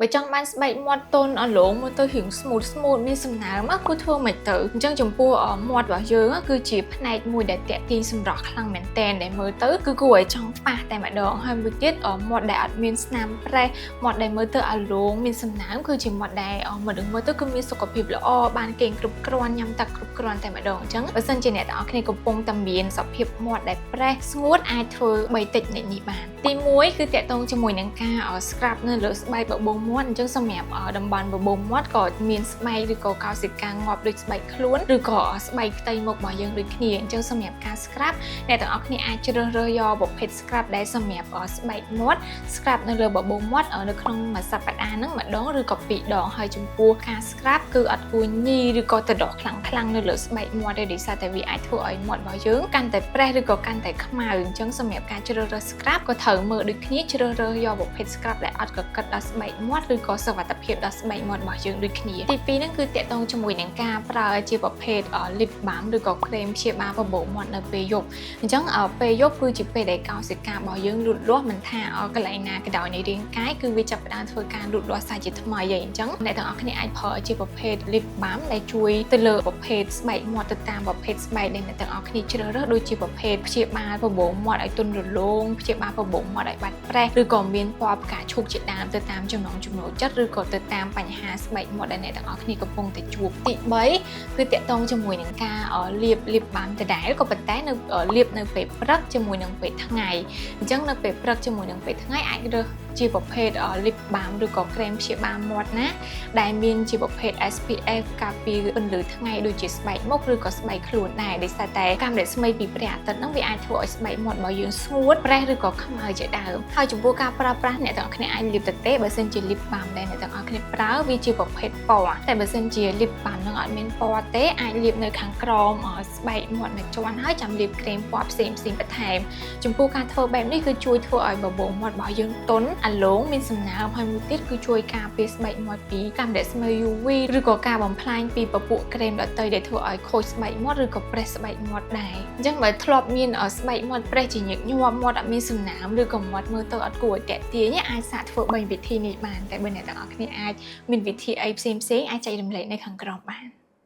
បើចង់បានស្បែកមាត់ទន់អលងមើលទៅរៀង smooth មានសំណើមគឺធ្វើមិនទៅអញ្ចឹងចំពោះមាត់របស់យើងគឺជាផ្នែកមួយដែលតាក់ទាញសម្រស់ខ្លាំងមែនតែនដែលមើលទៅគឺគួរឲ្យចង់ប៉ះតែម្ដងហើយមួយទៀតមាត់ដែលអត់មានស្នាមប្រេះមាត់ដែលមើលទៅអលងមានសំណើមគឺជាមាត់ដែលមនុស្សមើលទៅគឺមានសុខភាពល្អបានគេងគ្រប់គ្រាន់ញ៉ាំទឹកគ្រប់គ្រាន់តែម្ដងអញ្ចឹងបើសិនជាអ្នកទាំងអស់គ្នាកំពុងតែមានសុខភាពមាត់ដែលប្រេះស្ងួតអាចធ្វើ3តិចនេះបានទី1គឺតាក់ទងជាមួយនឹងការ scrub នៅលើស្បែកបបូរមាត់អញ្ចឹងសម្រាប់តំបន់បបូរមាត់ក៏មានស្បែកឬក៏កោសិកាងាប់ដូចស្បែកខ្លួនឬក៏ស្បែកផ្ទៃមុខរបស់យើងដូចគ្នាអញ្ចឹងសម្រាប់ការ scrub អ្នកទាំងអស់គ្នាអាចជ្រើសរើសយកប្រភេទ scrub ដែលសម្រាប់ស្បែកមាត់ scrub នៅលើបបូរមាត់នៅក្នុងមួយសប្តាហ៍ហ្នឹងម្ដងឬក៏2ដងហើយចំពោះការ scrub គឺអត់គួរញីឬក៏ទៅដកខ្លាំងនៅលើស្បែកមាត់ទេដោយសារតែវាអាចធ្វើឲ្យមាត់របស់យើងកាន់តែប្រេះឬក៏កាន់តែខ្មៅអញ្ចឹងសម្រាប់ការជ្រើសរើស scrub ក៏ត្រូវមើលដូចគ្នាជ្រើសរើសយកប្រភេទ scrub ដែលអត់កកិតដល់ស្បែកមាត់ឬក៏សុវត្ថិភាពដល់ស្បែកមាត់របស់យើងដូចគ្នាទី2ហ្នឹងគឺតាក់ទងជាមួយនឹងការប្រើជាប្រភេទ lip balm ឬក៏ cream ព្យាបាលបបូរមាត់នៅពេលយប់អញ្ចឹងពេលយប់គឺជាពេលដែលកោសិការបស់យើងលូតលាស់មិនថាកន្លែងណាក៏ដោយនៃរាងកាយគឺវាចាប់ផ្ដើមធ្វើការលូតលាស់សាជាថ្មីហើយអញ្ចឹងអ្នកទាំងអស់គ្នាអាចប្រើជាប្រភេទ lip balm ដែលជួយទៅលើប្រភេទស្បែកមាត់ទៅតាមប្រភេទស្បែកដែលអ្នកទាំងអស់គ្នាជ្រើសរើសដូចជាប្រភេទព្យាបាលបបូរមាត់ឲ្យទន់រលោងព្យាបាលបបូរមាត់ឲ្យបាត់ប្រេះឬក៏មានពណ៌ផ្កាឈូកជាដើមទៅតាមចំណង់ចំណូលចិត្តឬក៏ទៅតាមបញ្ហាស្បែកមាត់ដែលអ្នកទាំងអស់គ្នាកំពុងតែជួបទី3គឺតាក់ទងជាមួយនឹងការលាប lip balm ដដែលក៏ប៉ុន្តែនៅលាបនៅពេលព្រឹកជាមួយនឹងពេលថ្ងៃអញ្ចឹងនៅពេលព្រឹកជាមួយនឹងពេលថ្ងៃអាចរើសជាប្រភេទ lip balm ឬក៏ cream ព្យាបាលមាត់ណាដែលមានជាប្រភេទ SPF ការពារពន្លឺថ្ងៃដូចជាស្បែកមុខឬក៏ស្បែកខ្លួនដែរដោយសារតែកាំរស្មីពីព្រះអាទិត្យហ្នឹងវាអាចធ្វើឲ្យស្បែកមាត់របស់យើងស្ងួតប្រេះឬក៏ខ្មៅជាដើមហើយចំពោះការប្រើប្រាស់អ្នកទាំងអស់គ្នាអាចលាបទទេបើសិនជា lip balm ដែលអ្នកទាំងអស់គ្នាប្រើវាជាប្រភេទពណ៌តែបើសិនជា lip balm ហ្នឹងអត់មានពណ៌ទេអាចលាបនៅខាងក្រោមស្បែកមាត់មួយជាន់ហើយចាំលាបក្រែមពណ៌ផ្សេងបន្ថែមចំពោះការធ្វើបែបនេះគឺជួយធ្វើឲ្យបបូរមាត់របស់យើងទន់អាឡូងមានសំណើមហើយមួយទៀតគឺជួយការពារស្បែកមាត់ពីកាំរស្មី UV ឬក៏ការបំផ្លាញពីពពួកក្រែមដតៃដែលធ្វើឲ្យខូចស្បែកមាត់ឬក៏ប្រេះស្បែកមាត់ដែរអញ្ចឹងបើធ្លាប់មានស្បែកមាត់ប្រេះជាញឹកញាប់មាត់អត់មានសំណើមឬក៏មាត់មើលទៅអត់គួរឲ្យទាក់ទាញអាចសាកធ្វើ3វិធីនេះបានតែបើអ្នកទាំងអស់គ្នាអាចមានវិធីអីផ្សេងអាចចែករំលែកនៅខាងក្រោមបាន